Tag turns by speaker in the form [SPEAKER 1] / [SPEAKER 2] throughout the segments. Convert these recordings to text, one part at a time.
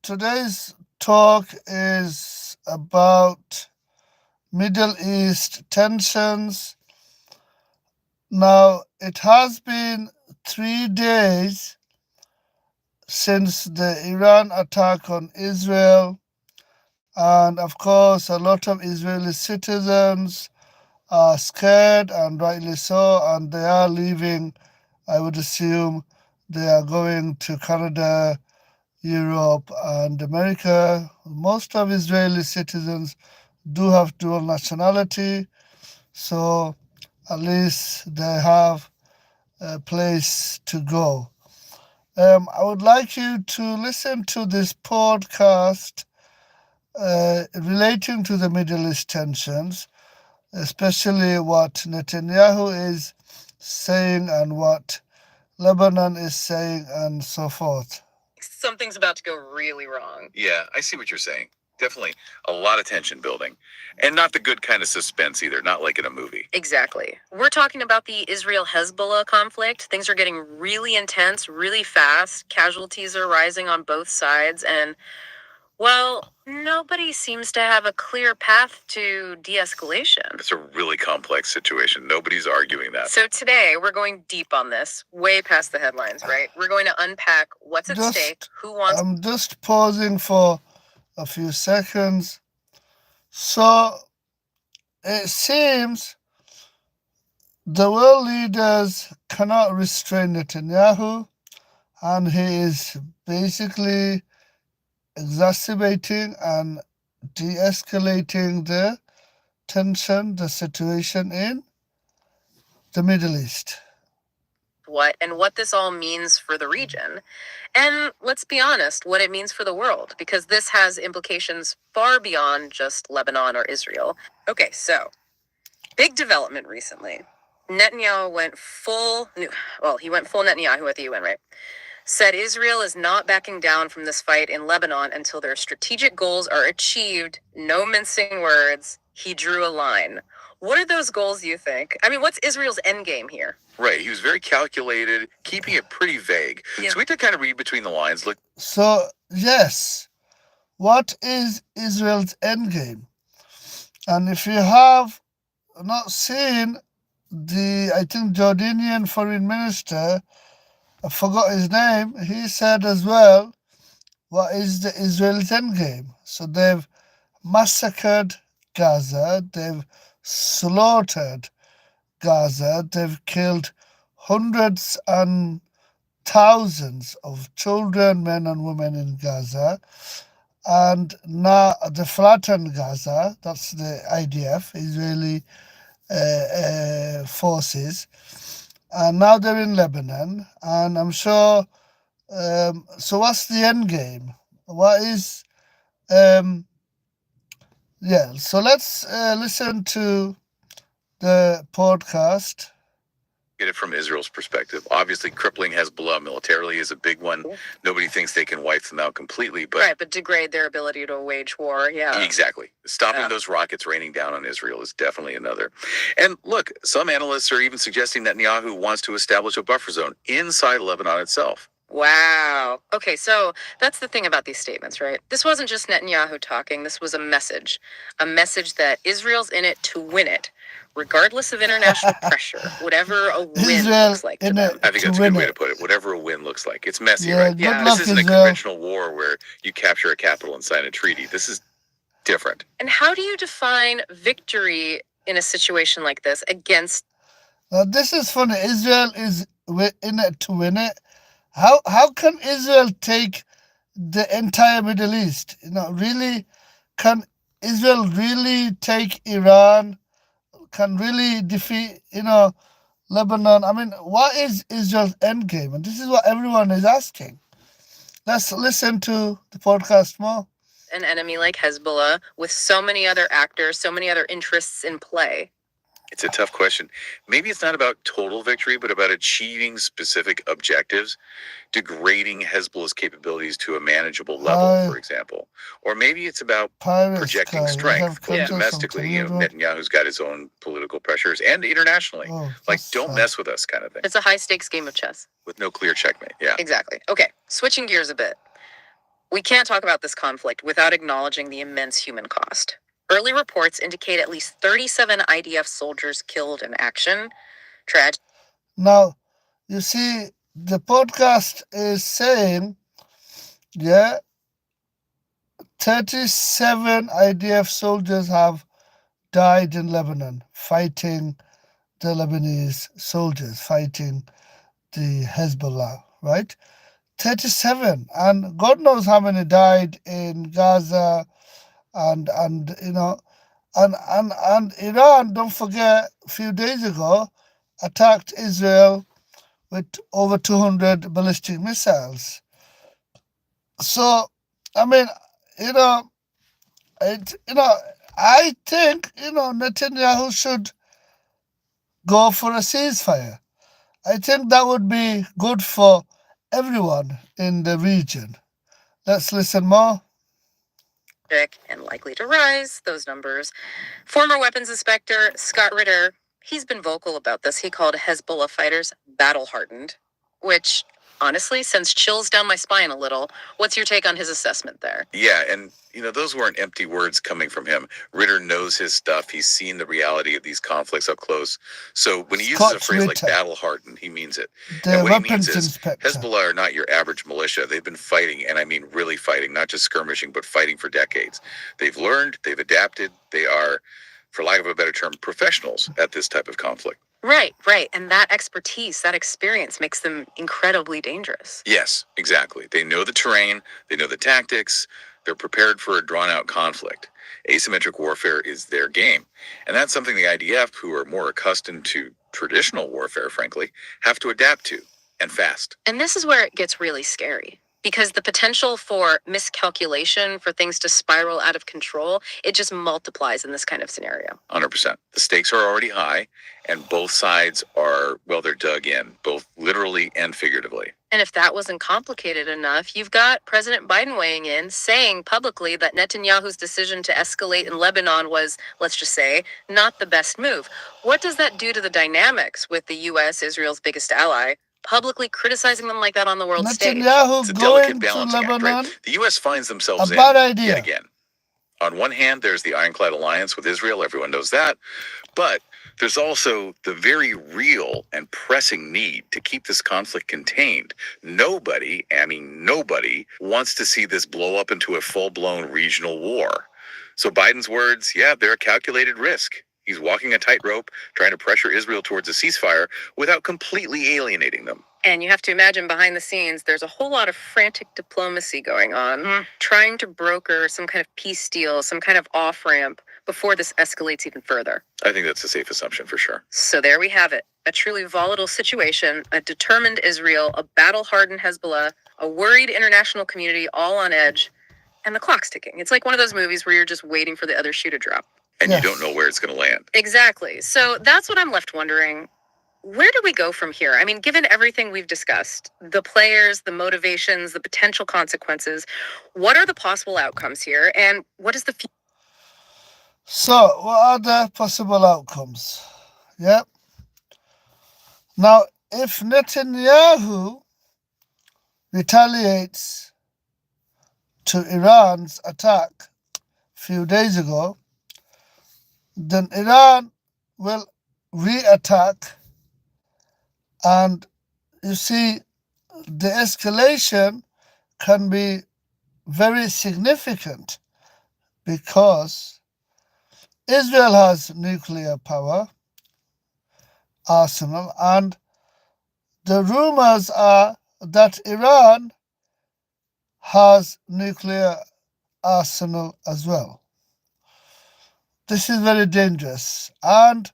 [SPEAKER 1] Today's talk is about Middle East tensions. Now, it has been 3 days since the Iran attack on Israel, and of course, a lot of Israeli citizens are scared, and rightly so, and they are leaving. I would assume they are going to Canada, Europe, and America. Most of Israeli citizens do have dual nationality, so at least they have a place to go. I would like you to listen to this podcast relating to the Middle East tensions, especially what Netanyahu is saying and what Lebanon is saying, and so forth.
[SPEAKER 2] Something's about to go really wrong. Yeah, I see what you're saying. Definitely a lot of tension building. And not the good kind of suspense either, not like in a movie. Exactly. We're talking about the Israel Hezbollah conflict. Things are getting really intense, really fast. Casualties are rising on both sides. And, well, nobody seems to have a clear path to de escalation. It's a really complex situation. Nobody's arguing that. So today, we're going deep on this, way past the headlines, right? We're going to unpack what's at stake, who wants.
[SPEAKER 1] I'm just pausing for a few seconds. So it seems the world leaders cannot restrain Netanyahu, and he is basically exacerbating and de escalating the tension, the situation in the Middle East.
[SPEAKER 2] What this all means for the region. And let's be honest, what it means for the world, because this has implications far beyond just Lebanon or Israel. Okay, so big development recently. Netanyahu went full Netanyahu at the UN, right? Said Israel is not backing down from this fight in Lebanon until their strategic goals are achieved. No mincing words. He drew a line. What are those goals, you think? I mean, what's Israel's end game here? Right. He was very calculated, keeping it pretty vague. Yeah. So we had to kind of read between the lines. Look.
[SPEAKER 1] So, yes, what is Israel's endgame? And if you have not seen I think, Jordanian foreign minister, I forgot his name, he said as well, what is the Israel's endgame? So they've massacred Gaza, they've slaughtered Gaza, they've killed hundreds and thousands of children, men and women in Gaza, and now the flattened Gaza, that's the IDF, Israeli forces, and now they're in Lebanon, and I'm sure. So what's the end game? What is? Yeah. So let's listen to the podcast.
[SPEAKER 2] Get it from Israel's perspective. Obviously, crippling Hezbollah militarily is a big one. Nobody thinks they can wipe them out completely, but degrade their ability to wage war. Yeah, exactly. Stopping those rockets raining down on Israel is definitely another. And look, some analysts are even suggesting that Netanyahu wants to establish a buffer zone inside Lebanon itself. Wow. Okay, so that's the thing about these statements, right? This wasn't just Netanyahu talking. This was a message that Israel's in it to win it, regardless of international pressure, whatever a win looks like to them. I think that's a good way to put it. Whatever a win looks like. It's messy, right?
[SPEAKER 1] Yeah.
[SPEAKER 2] This isn't a conventional war where you capture a capital and sign a treaty. This is different. And how do you define victory in a situation like this against?
[SPEAKER 1] Now this is funny. Israel is in it to win it. How can Israel take the entire Middle East? Really, can Israel really take Iran? Can really defeat, Lebanon? I mean, what is Israel's end game? And this is what everyone is asking. Let's listen to the podcast more.
[SPEAKER 2] An enemy like Hezbollah with so many other actors, so many other interests in play. It's a tough question. Maybe it's not about total victory, but about achieving specific objectives, degrading Hezbollah's capabilities to a manageable level, for example. Or maybe it's about projecting strength domestically. Netanyahu's got his own political pressures and internationally. Don't mess with us kind of thing. It's a high stakes game of chess. With no clear checkmate. Yeah. Exactly. Okay. Switching gears a bit. We can't talk about this conflict without acknowledging the immense human cost. Early reports indicate at least 37 IDF soldiers killed in action.
[SPEAKER 1] Now, you see, the podcast is saying, yeah, 37 IDF soldiers have died in Lebanon fighting the Lebanese soldiers, fighting the Hezbollah, right? 37. And God knows how many died in Gaza and Iran, don't forget, a few days ago, attacked Israel with over 200 ballistic missiles. So, I mean, I think, Netanyahu should go for a ceasefire. I think that would be good for everyone in the region. Let's listen more.
[SPEAKER 2] And likely to rise, those numbers. Former weapons inspector Scott Ritter, he's been vocal about this. He called Hezbollah fighters battle-hardened, which honestly sends chills down my spine a little. What's your take on his assessment there? Yeah, and those weren't empty words coming from him. Ritter knows his stuff. He's seen the reality of these conflicts up close. So when he uses a phrase like battle-hardened, he means it. And what he means is Hezbollah are not your average militia. They've been fighting, and I mean really fighting, not just skirmishing, but fighting for decades. They've learned, they've adapted, they are, for lack of a better term, professionals at this type of conflict. Right. And that expertise, that experience makes them incredibly dangerous. Yes, exactly. They know the terrain, they know the tactics, they're prepared for a drawn-out conflict. Asymmetric warfare is their game. And that's something the IDF, who are more accustomed to traditional warfare, frankly, have to adapt to, and fast. And this is where it gets really scary. Because the potential for miscalculation, for things to spiral out of control, it just multiplies in this kind of scenario. 100%. The stakes are already high, and both sides are, well, they're dug in, both literally and figuratively. And if that wasn't complicated enough, you've got President Biden weighing in, saying publicly that Netanyahu's decision to escalate in Lebanon was, let's just say, not the best move. What does that do to the dynamics with the U.S., Israel's biggest ally? Publicly criticizing them like that on the world stage. It's a delicate balancing act, right? The U.S. finds themselves in yet again. On one hand, there's the ironclad alliance with Israel. Everyone knows that. But there's also the very real and pressing need to keep this conflict contained. Nobody wants to see this blow up into a full-blown regional war. So Biden's words, yeah, they're a calculated risk. He's walking a tightrope, trying to pressure Israel towards a ceasefire without completely alienating them. And you have to imagine behind the scenes, there's a whole lot of frantic diplomacy going on, trying to broker some kind of peace deal, some kind of off-ramp before this escalates even further. I think that's a safe assumption for sure. So there we have it. A truly volatile situation, a determined Israel, a battle-hardened Hezbollah, a worried international community all on edge, and the clock's ticking. It's like one of those movies where you're just waiting for the other shoe to drop. And you don't know where it's going to land. Exactly. So that's what I'm left wondering. Where do we go from here? I mean, given everything we've discussed, the players, the motivations, the potential consequences, what are the possible outcomes here? And what is the future?
[SPEAKER 1] So, what are the possible outcomes? Yep. Now, if Netanyahu retaliates to Iran's attack a few days ago, then Iran will re-attack, and you see, the escalation can be very significant because Israel has nuclear power arsenal, and the rumors are that Iran has nuclear arsenal as well. This is very dangerous, and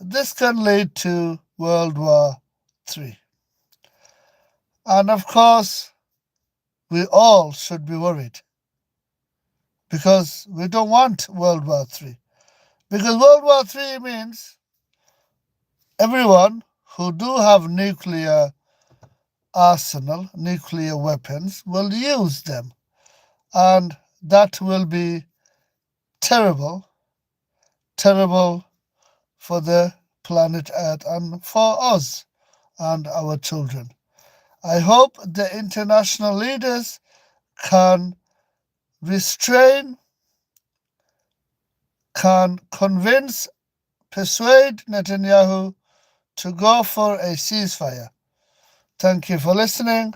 [SPEAKER 1] this can lead to World War III. And of course, we all should be worried because we don't want World War III. Because World War III means everyone who do have nuclear arsenal, nuclear weapons, will use them. And that will be terrible for the planet Earth and for us and our children. I hope the international leaders can restrain, can convince, persuade Netanyahu to go for a ceasefire. Thank you for listening.